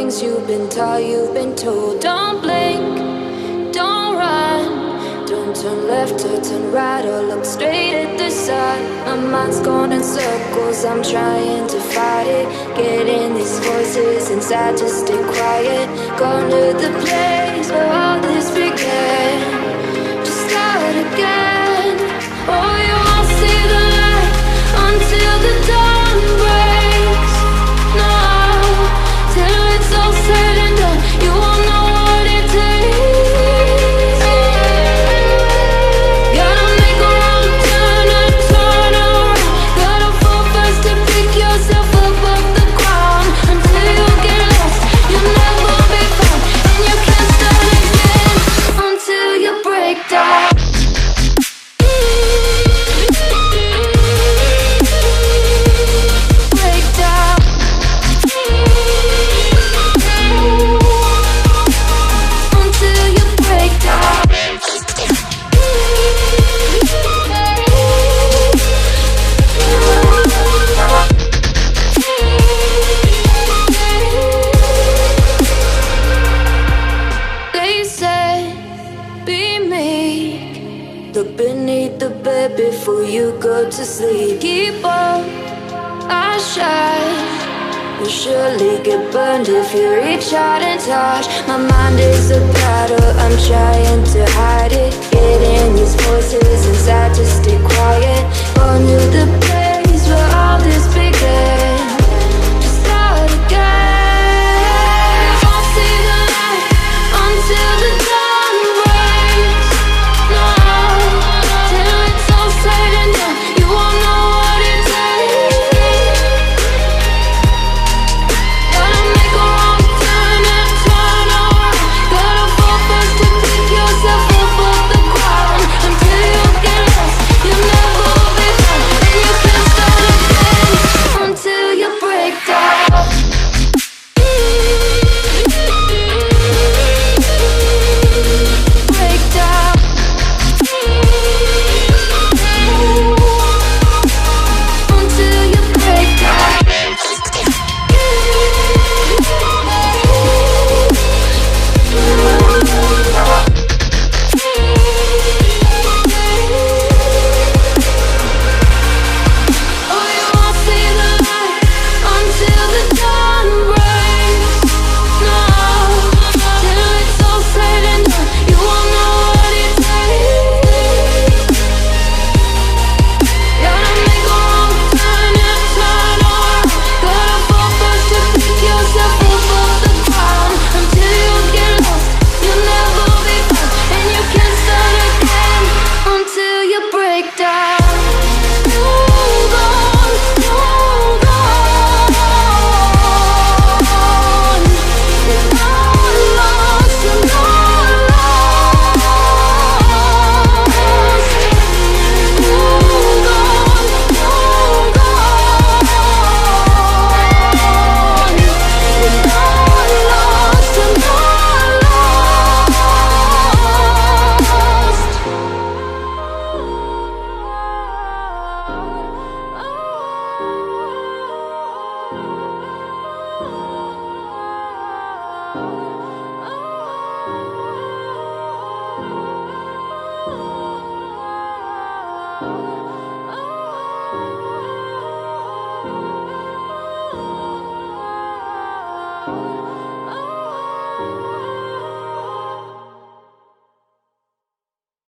things you've been taught, you've been told. Don't blink, don't run, don't turn left or turn right or look straight at the sun. My mind's going in circles, I'm trying to fight it. Getting these voices inside to stay quiet. Going to the place where all this began. Just start again. Oh, you won't see the light until the dawn breaks. No, till it's all said and done, you won't know what it takes. Gotta make a wrong turn and turn around. Gotta fall fast to pick yourself up off the ground. Until you get lost, you'll never be found. And you can't start again until you break down. Look beneath the bed before you go to sleep. Keep on, I shine. You'll surely get burned if you reach out and touch. My mind is a battle, I'm trying to hide it. Getting these voices inside to stay quiet. On to the place where all this began. Just start again. You won't see the light until the dawn breaks. No, till it's all said and done, you won't know what it takes. Gotta make a wrong turn and turn around. Gotta fall fast to pick yourself up off the ground. Until you get lost, you'll never be found. And you can't start again until you break down. Break down. Until you break down. Oh, you won't see the light until the dawn breaks. No, till it's all said and done, you won't know what it takes. Gotta make a wrong turn and turn around. Gotta fall fast to pick yourself up off the ground. Until you get lost, you'll never be found. And you can't start again until you break down. Hold on, hold on. You're not lost, you're not lost. Hold on, hold on. You're not lost, you're not lost.